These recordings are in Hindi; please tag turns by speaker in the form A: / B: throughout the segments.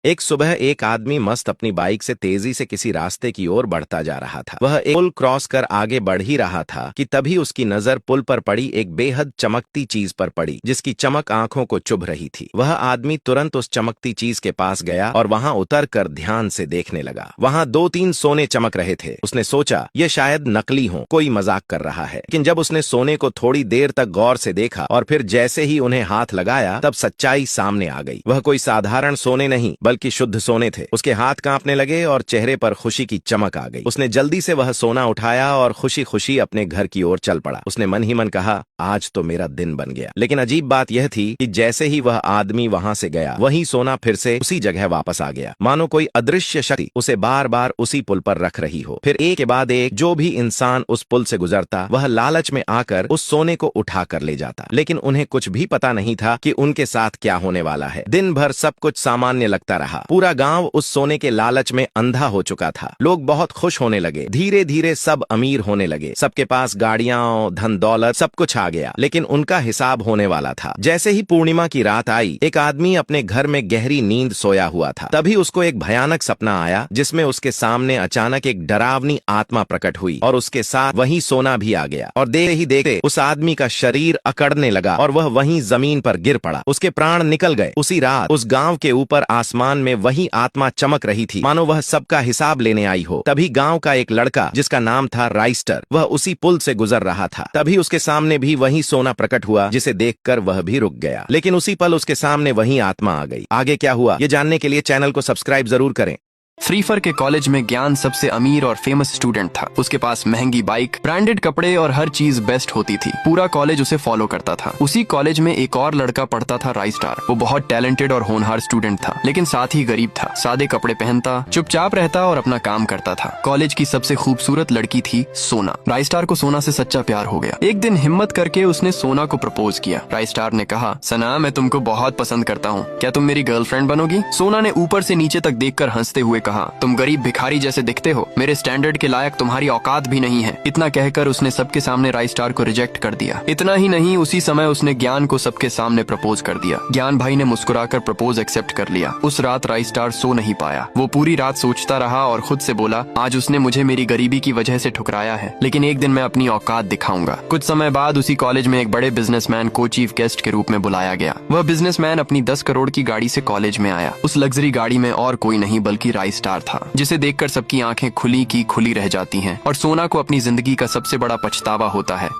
A: एक सुबह एक आदमी मस्त अपनी बाइक से तेजी से किसी रास्ते की ओर बढ़ता जा रहा था। वह एक पुल क्रॉस कर आगे बढ़ ही रहा था कि तभी उसकी नजर पुल पर पड़ी एक बेहद चमकती चीज पर पड़ी, जिसकी चमक आंखों को चुभ रही थी। वह आदमी तुरंत उस चमकती चीज के पास गया और वहां उतर कर ध्यान से देखने लगा। वहां 2-3 सोने चमक रहे थे। उसने सोचा ये शायद नकली हो, कोई मजाक कर रहा है। लेकिन जब उसने सोने को थोड़ी देर तक गौर से देखा और फिर जैसे ही उन्हें हाथ लगाया, तब सच्चाई सामने आ गई। वह कोई साधारण सोने नहीं बल्कि शुद्ध सोने थे। उसके हाथ कांपने लगे और चेहरे पर खुशी की चमक आ गई। उसने जल्दी से वह सोना उठाया और खुशी खुशी अपने घर की ओर चल पड़ा। उसने मन ही मन कहा, आज तो मेरा दिन बन गया। लेकिन अजीब बात यह थी कि जैसे ही वह आदमी वहां से गया, वही सोना फिर से उसी जगह वापस आ गया, मानो कोई अदृश्य शक्ति उसे बार बार उसी पुल पर रख रही हो। फिर एक के बाद एक जो भी इंसान उस पुल से गुजरता, वह लालच में आकर उस सोने को उठा कर ले जाता। लेकिन उन्हें कुछ भी पता नहीं था कि उनके साथ क्या होने वाला है। दिन भर सब कुछ सामान्य लगता रहा। पूरा गांव उस सोने के लालच में अंधा हो चुका था। लोग बहुत खुश होने लगे। धीरे धीरे सब अमीर होने लगे। सबके पास गाड़ियां, धन दौलत, सब कुछ आ गया। लेकिन उनका हिसाब होने वाला था। जैसे ही पूर्णिमा की रात आई, एक आदमी अपने घर में गहरी नींद सोया हुआ था। तभी उसको एक भयानक सपना आया, जिसमें उसके सामने अचानक एक डरावनी आत्मा प्रकट हुई और उसके साथ वही सोना भी आ गया। और देखते ही देखते उस आदमी का शरीर अकड़ने लगा और वह वहीं जमीन पर गिर पड़ा। उसके प्राण निकल गए। उसी रात उस गांव के ऊपर आसमान में वही आत्मा चमक रही थी, मानो वह सबका हिसाब लेने आई हो। तभी गांव का एक लड़का, जिसका नाम था राइस्टर, वह उसी पुल से गुजर रहा था। तभी उसके सामने भी वही सोना प्रकट हुआ, जिसे देखकर वह भी रुक गया। लेकिन उसी पल उसके सामने वही आत्मा आ गई। आगे क्या हुआ, ये जानने के लिए चैनल को सब्सक्राइब जरूर करें।
B: फ्रीफर के कॉलेज में ज्ञान सबसे अमीर और फेमस स्टूडेंट था। उसके पास महंगी बाइक, ब्रांडेड कपड़े और हर चीज बेस्ट होती थी। पूरा कॉलेज उसे फॉलो करता था। उसी कॉलेज में एक और लड़का पढ़ता था, राइस्टार। वो बहुत टैलेंटेड और होनहार स्टूडेंट था, लेकिन साथ ही गरीब था। सादे कपड़े पहनता, चुपचाप रहता और अपना काम करता था। कॉलेज की सबसे खूबसूरत लड़की थी सोना। राइस्टार को सोना से सच्चा प्यार हो गया। एक दिन हिम्मत करके उसने सोना को प्रपोज किया। राइस्टार ने कहा, सना, मैं तुमको बहुत पसंद करता हूँ, क्या तुम मेरी गर्लफ्रेंड बनोगी? सोना ने ऊपर से नीचे तक देखकर हंसते हुए कहा, तुम गरीब भिखारी जैसे दिखते हो, मेरे स्टैंडर्ड के लायक तुम्हारी औकात भी नहीं है। इतना कहकर उसने सबके सामने राइस्टार को रिजेक्ट कर दिया। इतना ही नहीं, उसी समय उसने ज्ञान को सबके सामने प्रपोज कर दिया। ज्ञान भाई ने मुस्कुराकर प्रपोज एक्सेप्ट कर लिया। उस रात राइस्टार सो नहीं पाया। वो पूरी रात सोचता रहा और खुद से बोला, आज उसने मुझे मेरी गरीबी की वजह से ठुकराया है, लेकिन एक दिन मैं अपनी औकात दिखाऊंगा। कुछ समय बाद उसी कॉलेज में एक बड़े बिजनेसमैन को चीफ गेस्ट के रूप में बुलाया गया। वह बिजनेसमैन अपनी 10 करोड़ की गाड़ी से कॉलेज में आया। उस लग्जरी गाड़ी में और कोई नहीं बल्कि राइस्टार था, जिसे देखकर सबकी आंखें खुली की खुली रह जाती हैं और सोना को अपनी जिंदगी का सबसे बड़ा पछतावा होता है।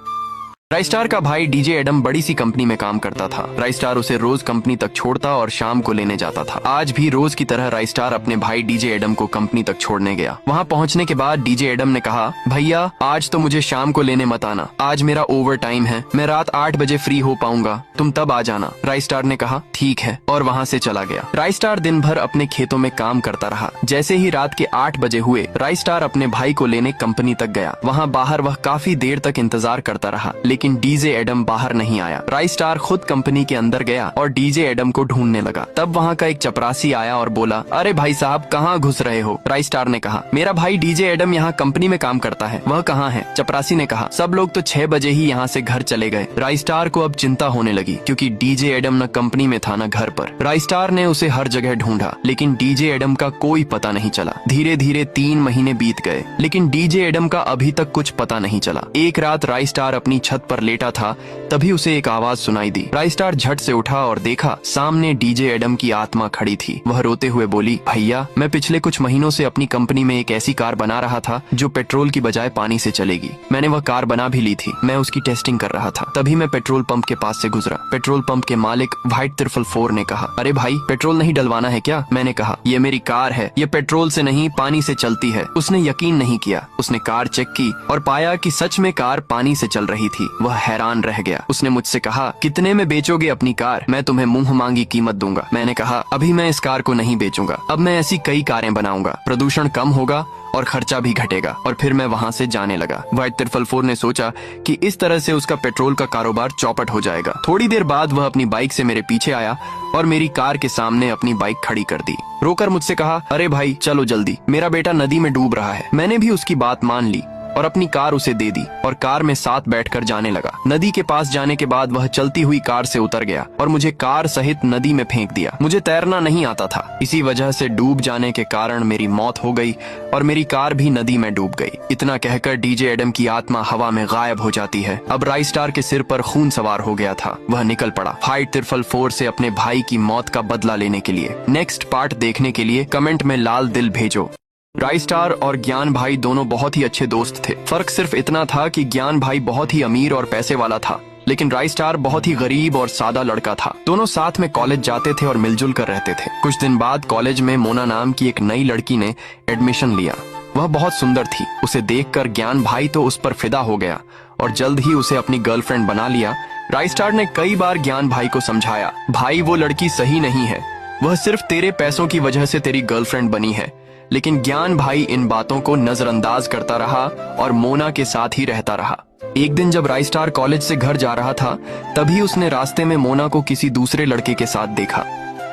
B: राइस्टार का भाई डीजे एडम बड़ी सी कंपनी में काम करता था। राइस्टार उसे रोज कंपनी तक छोड़ता और शाम को लेने जाता था। आज भी रोज की तरह राइस्टार अपने भाई डीजे एडम को कंपनी तक छोड़ने गया। वहां पहुंचने के बाद डीजे एडम ने कहा, भैया आज तो मुझे शाम को लेने मत आना, आज मेरा ओवर टाइम है, मैं रात 8 बजे फ्री हो पाऊंगा, तुम तब आ जाना। राइस्टार ने कहा, ठीक है, और वहां से चला गया। राइस्टार दिन भर अपने खेतों में काम करता रहा। जैसे ही रात के 8 बजे हुए, राइस्टार अपने भाई को लेने कंपनी तक गया। वहाँ बाहर वह काफी देर तक इंतजार करता रहा, लेकिन डीजे एडम बाहर नहीं आया। राइस्टार खुद कंपनी के अंदर गया और डीजे एडम को ढूंढने लगा। तब वहाँ का एक चपरासी आया और बोला, अरे भाई साहब, कहाँ घुस रहे हो? राइस्टार ने कहा, मेरा भाई डीजे एडम यहाँ कंपनी में काम करता है, वह कहाँ है? चपरासी ने कहा, सब लोग तो 6 बजे ही यहाँ से घर चले गए। राइस्टार को अब चिंता होने लगी, क्योंकि डीजे एडम न कंपनी में था न घर पर। राइस्टार ने उसे हर जगह ढूंढा, लेकिन डीजे एडम का कोई पता नहीं चला। धीरे धीरे 3 महीने बीत गए, लेकिन डीजे एडम का अभी तक कुछ पता नहीं चला। एक रात राइस्टार अपनी छत पर लेटा था, तभी उसे एक आवाज सुनाई दी। राइस्टार झट से उठा और देखा, सामने डीजे एडम की आत्मा खड़ी थी। वह रोते हुए बोली, भैया, मैं पिछले कुछ महीनों से अपनी कंपनी में एक ऐसी कार बना रहा था जो पेट्रोल की बजाय पानी से चलेगी। मैंने वह कार बना भी ली थी, मैं उसकी टेस्टिंग कर रहा था। तभी मैं पेट्रोल पंप के पास से गुजरा। पेट्रोल पंप के मालिक व्हाइट त्रिफल 4 ने कहा, अरे भाई, पेट्रोल नहीं डलवाना है क्या? मैंने कहा, ये मेरी कार है, ये पेट्रोल से नहीं पानी से चलती है। उसने यकीन नहीं किया। उसने कार चेक की और पाया कि सच में कार पानी से चल रही थी। वह हैरान रह गया। उसने मुझसे कहा, कितने में बेचोगे अपनी कार? मैं तुम्हें मुंह मांगी कीमत दूंगा। मैंने कहा, अभी मैं इस कार को नहीं बेचूंगा, अब मैं ऐसी कई कारें बनाऊंगा, प्रदूषण कम होगा और खर्चा भी घटेगा। और फिर मैं वहाँ से जाने लगा। व्हाइट त्रिफल 4 ने सोचा कि इस तरह से उसका पेट्रोल का कारोबार चौपट हो जाएगा। थोड़ी देर बाद वह अपनी बाइक से मेरे पीछे आया और मेरी कार के सामने अपनी बाइक खड़ी कर दी। रोकर मुझसे कहा, अरे भाई, चलो जल्दी, मेरा बेटा नदी में डूब रहा है। मैंने भी उसकी बात मान ली। और अपनी कार उसे दे दी और कार में साथ बैठकर जाने लगा। नदी के पास जाने के बाद वह चलती हुई कार से उतर गया और मुझे कार सहित नदी में फेंक दिया। मुझे तैरना नहीं आता था, इसी वजह से डूब जाने के कारण मेरी मौत हो गई और मेरी कार भी नदी में डूब गई। इतना कहकर डीजे एडम की आत्मा हवा में गायब हो जाती है। अब राइस्टार के सिर पर खून सवार हो गया था। वह निकल पड़ा फाइट तिरफल 4 से अपने भाई की मौत का बदला लेने के लिए। नेक्स्ट पार्ट देखने के लिए कमेंट में लाल दिल भेजो। राइस्टार और ज्ञान भाई दोनों बहुत ही अच्छे दोस्त थे। फर्क सिर्फ इतना था कि ज्ञान भाई बहुत ही अमीर और पैसे वाला था, लेकिन राइस्टार बहुत ही गरीब और सादा लड़का था। दोनों साथ में कॉलेज जाते थे और मिलजुल कर रहते थे। कुछ दिन बाद कॉलेज में मोना नाम की एक नई लड़की ने एडमिशन लिया। वह बहुत सुंदर थी। उसे देखकर ज्ञान भाई तो उस पर फिदा हो गया और जल्द ही उसे अपनी गर्लफ्रेंड बना लिया। राइस्टार ने कई बार ज्ञान भाई को समझाया, भाई वो लड़की सही नहीं है, वह सिर्फ तेरे पैसों की वजह से तेरी गर्लफ्रेंड बनी है। लेकिन ज्ञान भाई इन बातों को नजरअंदाज करता रहा और मोना के साथ ही रहता रहा। एक दिन जब राइस्टार कॉलेज से घर जा रहा था, तभी उसने रास्ते में मोना को किसी दूसरे लड़के के साथ देखा।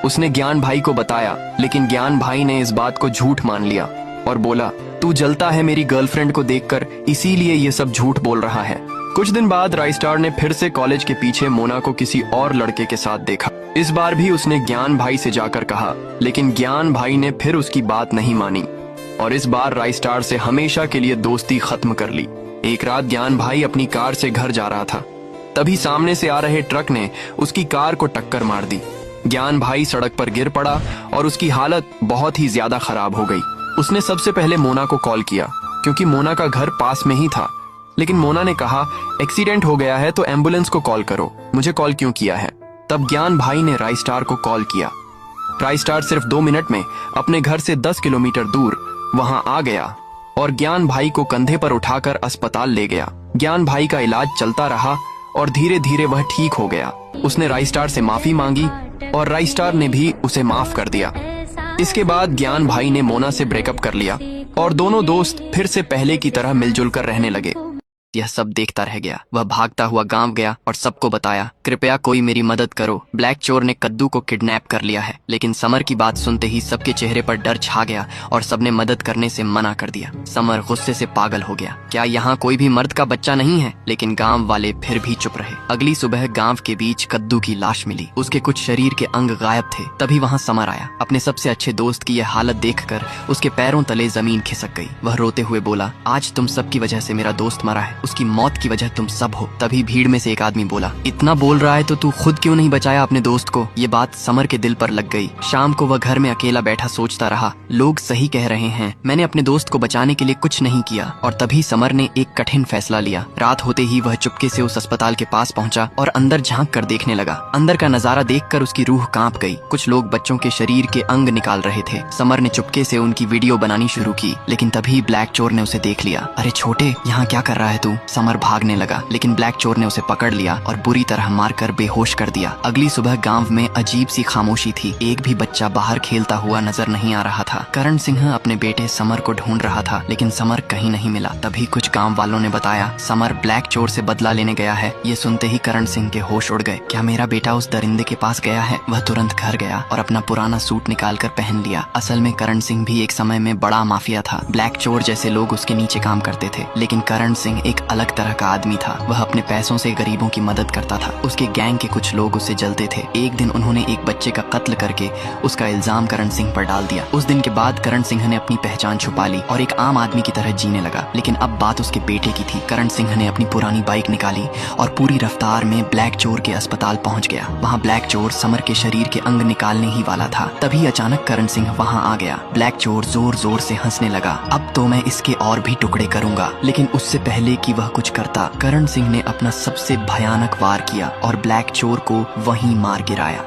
B: उसने ज्ञान भाई को बताया, लेकिन ज्ञान भाई ने इस बात को झूठ मान लिया और बोला, तू जलता है मेरी गर्लफ्रेंड को देखकर, इसीलिए ये सब झूठ बोल रहा है। कुछ दिन बाद राइस्टार ने फिर से कॉलेज के पीछे मोना को किसी और लड़के के साथ देखा। इस बार भी उसने ज्ञान भाई से जाकर कहा, लेकिन ज्ञान भाई ने फिर उसकी बात नहीं मानी और इस बार राइस्टार से हमेशा के लिए दोस्ती खत्म कर ली। एक रात ज्ञान भाई अपनी कार से घर जा रहा था, तभी सामने से आ रहे ट्रक ने उसकी कार को टक्कर मार दी। ज्ञान भाई सड़क पर गिर पड़ा और उसकी हालत बहुत ही ज्यादा खराब हो गई। उसने सबसे पहले मोना को कॉल किया, क्योंकि मोना का घर पास में ही था। लेकिन मोना ने कहा, एक्सीडेंट हो गया है तो एम्बुलेंस को कॉल करो, मुझे कॉल क्यों किया है? तब ज्ञान भाई ने राइस्टार को कॉल किया। राइस्टार सिर्फ 2 मिनट में अपने घर से 10 किलोमीटर दूर वहां आ गया और ज्ञान भाई को कंधे पर उठाकर अस्पताल ले गया। ज्ञान भाई का इलाज चलता रहा और धीरे धीरे वह ठीक हो गया। उसने राइस्टार से माफी मांगी और राइस्टार ने भी उसे माफ कर दिया। इसके बाद ज्ञान भाई ने मोना से ब्रेकअप कर लिया और दोनों दोस्त फिर से पहले की तरह मिलजुल कर रहने लगे। यह सब देखता रह गया। वह भागता हुआ गांव गया और सबको बताया, कृपया कोई मेरी मदद करो, ब्लैक चोर ने कद्दू को किडनैप कर लिया है। लेकिन समर की बात सुनते ही सबके चेहरे पर डर छा गया और सबने मदद करने से मना कर दिया। समर गुस्से से पागल हो गया, क्या यहाँ कोई भी मर्द का बच्चा नहीं है? लेकिन गांव वाले फिर भी चुप रहे। अगली सुबह गांव के बीच कद्दू की लाश मिली। उसके कुछ शरीर के अंग गायब थे। तभी वहाँ समर आया। अपने सबसे अच्छे दोस्त की यह हालत देखकर उसके पैरों तले जमीन खिसक गई। वह रोते हुए बोला, आज तुम सबकी वजह से मेरा दोस्त मरा है, उसकी मौत की वजह तुम सब हो। तभी भीड़ में से एक आदमी बोला, इतना बोल रहा है तो तू खुद क्यों नहीं बचाया अपने दोस्त को? ये बात समर के दिल पर लग गई। शाम को वह घर में अकेला बैठा सोचता रहा, लोग सही कह रहे हैं, मैंने अपने दोस्त को बचाने के लिए कुछ नहीं किया। और तभी समर ने एक कठिन फैसला लिया। रात होते ही वह चुपके से उस अस्पताल के पास पहुंचा और अंदर झांक कर देखने लगा। अंदर का नजारा देखकर उसकी रूह कांप गई। कुछ लोग बच्चों के शरीर के अंग निकाल रहे थे। समर ने चुपके से उनकी वीडियो बनानी शुरू की, लेकिन तभी ब्लैक चोर ने उसे देख लिया। अरे छोटे, यहाँ क्या कर रहा है तू? समर भागने लगा, लेकिन ब्लैक चोर ने उसे पकड़ लिया और बुरी तरह मारकर बेहोश कर दिया। अगली सुबह गांव में अजीब सी खामोशी थी। एक भी बच्चा बाहर खेलता हुआ नजर नहीं आ रहा था। करण सिंह अपने बेटे समर को ढूंढ रहा था, लेकिन समर कहीं नहीं मिला। तभी कुछ गांव वालों ने बताया, समर ब्लैक चोर से बदला लेने गया है। ये सुनते ही करण सिंह के होश उड़ गए। क्या मेरा बेटा उस दरिंदे के पास गया है? वह तुरंत घर गया और अपना पुराना सूट निकाल कर पहन लिया। असल में करण सिंह भी एक समय में बड़ा माफिया था। ब्लैक चोर जैसे लोग उसके नीचे काम करते थे, लेकिन करण सिंह एक अलग तरह का आदमी था। वह अपने पैसों से गरीबों की मदद करता था। उसके गैंग के कुछ लोग उसे जलते थे। एक दिन उन्होंने एक बच्चे का कत्ल करके उसका इल्जाम करण सिंह पर डाल दिया। उस दिन के बाद करण सिंह ने अपनी पहचान छुपा ली और एक आम आदमी की तरह जीने लगा। लेकिन अब बात उसके बेटे की थी। करण सिंह ने अपनी पुरानी बाइक निकाली और पूरी रफ्तार में ब्लैक चोर के अस्पताल पहुंच गया। वहाँ ब्लैक चोर समर के शरीर के अंग निकालने ही वाला था। तभी अचानक करण सिंह वहाँ आ गया। ब्लैक चोर जोर जोर से हंसने लगा, अब तो मैं इसके और भी टुकड़े करूंगा। लेकिन उससे पहले कि वह कुछ करता, करण सिंह ने अपना सबसे भयानक वार किया और ब्लैक चोर को वहीं मार गिराया।